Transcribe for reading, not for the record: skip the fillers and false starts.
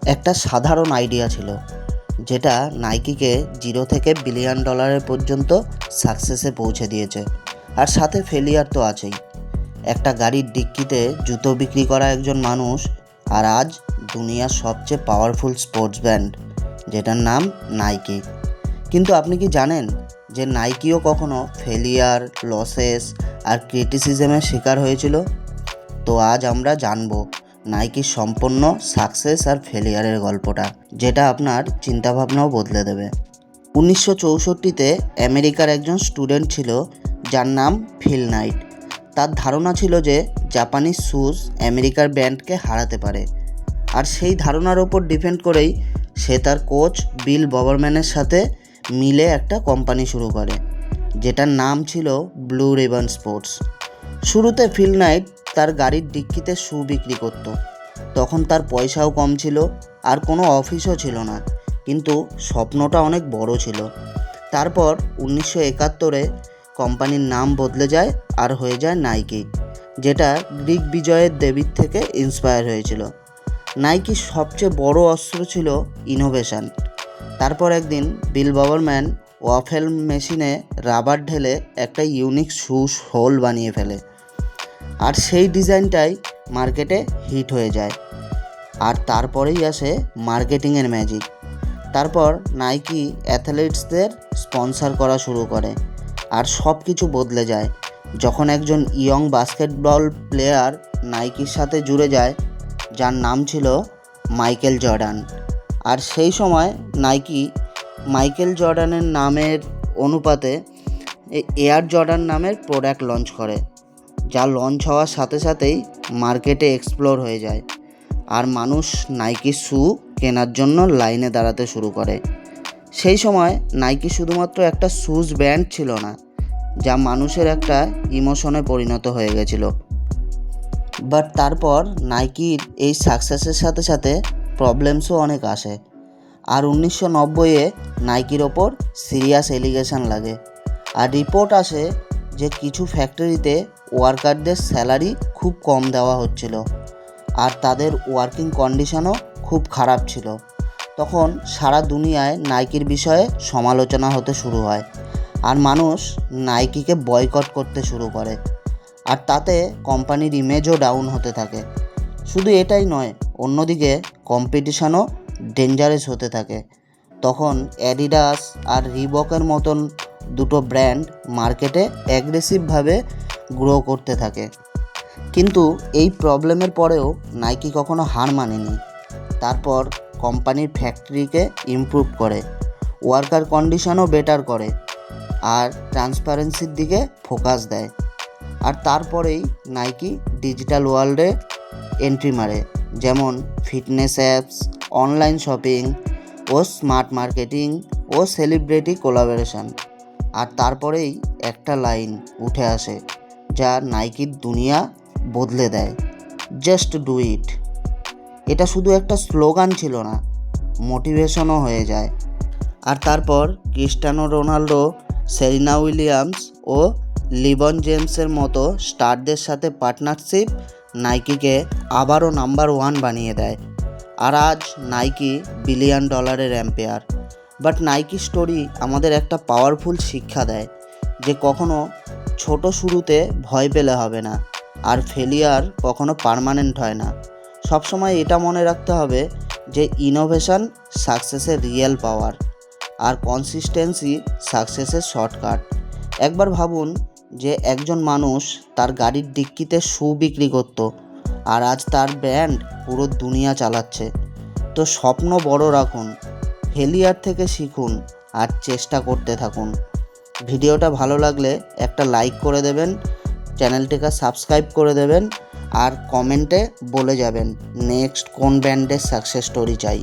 একটা সাধারণ আইডিয়া ছিল যেটা নাইকিকে $0 থেকে $1 বিলিয়ন পর্যন্ত সাকসেসে পৌঁছে দিয়েছে। আর সাথে ফেলিয়ার তো আছেই। একটা গাড়ির ডিক্কিতে জুতো বিক্রি করা একজন মানুষ, আর আজ দুনিয়ার সবচেয়ে পাওয়ারফুল স্পোর্টস ব্র্যান্ড যেটার নাম নাইকি। কিন্তু আপনি কি জানেন যে নাইকিও কখনো ফেলিয়ার, লসেস আর ক্রিটিসিজমের শিকার হয়েছিল? তো আজ আমরা জানবো নাইকির সম্পূর্ণ সাকসেস আর ফেলিয়ারের গল্পটা, যেটা আপনার চিন্তাভাবনাও বদলে দেবে। 1964-তে আমেরিকার একজন স্টুডেন্ট ছিল যার নাম ফিল নাইট। তার ধারণা ছিল যে জাপানিজ শ্যুজ আমেরিকার ব্র্যান্ডকে হারাতে পারে, আর সেই ধারণার ওপর ডিপেন্ড করেই সে তার কোচ বিল ববারম্যানের সাথে মিলে একটা কোম্পানি শুরু করে, যেটার নাম ছিল ব্লু রিবন স্পোর্টস। শুরুতে ফিল নাইট তার গাড়ির ডিক্কিতে শ্যু বিক্রি করত। তখন তার পয়সাও কম ছিল আর কোনো অফিসও ছিল না, কিন্তু স্বপ্নটা অনেক বড় ছিল। তারপর 1971-এ কোম্পানির নাম বদলে যায় আর হয়ে যায় নাইকি, যেটা গ্রিক বিজয়ের দেবীর থেকে ইন্সপায়ার হয়েছিল। নাইকির সবচেয়ে বড় অস্ত্র ছিল ইনোভেশন। তারপর একদিন বিল ববারম্যান ওয়াফেল মেশিনে রাবার ঢেলে একটা ইউনিক শু হোল বানিয়ে ফেলে, আর সেই ডিজাইনটাই মার্কেটে হিট হয়ে যায়। আর তারপরেই আসে মার্কেটিংয়ের ম্যাজিক। তারপর নাইকি অ্যাথলেটসদের স্পন্সর করা শুরু করে, আর সব কিছু বদলে যায় যখন একজন ইয়ং বাস্কেটবল প্লেয়ার নাইকির সাথে জুড়ে যায়, যার নাম ছিল মাইকেল জর্ডান। আর সেই সময় নাইকি মাইকেল জর্ডানের নামের অনুপাতে এয়ার জর্ডান নামের প্রোডাক্ট লঞ্চ করে, যা লঞ্চ হওয়ার সাথে সাথেই মার্কেটে এক্সপ্লোর হয়ে যায়, আর মানুষ নাইকি শ্যু কেনার জন্য লাইনে দাঁড়াতে শুরু করে। সেই সময় নাইকি শুধুমাত্র একটা শ্যুজ ব্র্যান্ড ছিল না, যা মানুষের একটা ইমোশনে পরিণত হয়ে গেছিল। বাট তারপর নাইকির এই সাকসেসের সাথে সাথে প্রবলেমসও অনেক আসে। আর 1990-এ নাইকির ওপর সিরিয়াস এলিগেশন লাগে, আর রিপোর্ট আসে যে কিছু ফ্যাক্টরিতে ওয়ার্কারদের স্যালারি খুব কম দেওয়া হচ্ছিল, আর তাদের ওয়ার্কিং কন্ডিশনও খুব খারাপ ছিল। তখন সারা দুনিয়ায় নাইকির বিষয়ে সমালোচনা হতে শুরু হয়, আর মানুষ নাইকিকে বয়কট করতে শুরু করে, আর তাতে কোম্পানির ইমেজও ডাউন হতে থাকে। শুধু এটাই নয়, অন্যদিকে কম্পিটিশনও ডেঞ্জারাস হতে থাকে। তখন অ্যাডিডাস আর রিবকের মতন দুটো ব্র্যান্ড মার্কেটে অ্যাগ্রেসিভভাবে গ্রো করতে থাকে। কিন্তু এই প্রবলেমের পরেও নাইকি কখনো হার মানেনি। তারপর কোম্পানির ফ্যাক্টরিকে ইমপ্রুভ করে, ওয়ার্কার কন্ডিশনও বেটার করে, আর ট্রান্সপারেন্সির দিকে ফোকাস দেয়। আর তারপরেই নাইকি ডিজিটাল ওয়ার্ল্ডে এন্ট্রি মারে, যেমন ফিটনেস অ্যাপস, অনলাইন শপিং ও স্মার্ট মার্কেটিং ও সেলিব্রিটি কোলাবোরেশন। আর তারপরেই একটা লাইন উঠে আসে যা নাইকির দুনিয়া বদলে দেয়, জাস্ট ডু ইট। এটা শুধু একটা স্লোগান ছিল না, মোটিভেশনও হয়ে যায়। আর তারপর ক্রিস্টিয়ানো রোনাল্ডো, সেরিনা উইলিয়ামস ও লিবন জেমসের মতো স্টারদের সাথে পার্টনারশিপ নাইকিকে আবারও নাম্বার 1 বানিয়ে দেয়। আর আজ Nike $1 billion empire. But Nike story আমাদের একটা পাওয়ারফুল শিক্ষা দেয় যে কখনো ছোট শুরুতে ভয় পেলে হবে না, আর ফেলিয়ার কখনো পার্মানেন্ট হয় না। সবসময় এটা মনে রাখতে হবে যে ইনোভেশন সাকসেসের রিয়েল পাওয়ার, আর কনসিস্টেন্সি সাকসেসের শর্টকাট। একবার ভাবুন যে একজন মানুষ তার গাড়ির ডিক্কিতে শ্যু বিক্রি করত, আর আজ তার ব্র্যান্ড পুরো দুনিয়া চালাচ্ছে। তো স্বপ্ন বড় রাখুন, ফেলিয়ার থেকে শিখুন, আর চেষ্টা করতে থাকুন। ভিডিওটা ভালো লাগলে একটা লাইক করে দেবেন, চ্যানেলটিকে সাবস্ক্রাইব করে দেবেন, আর কমেন্টে বলে যাবেন নেক্সট কোন ব্র্যান্ডের সাকসেস স্টোরি চাই।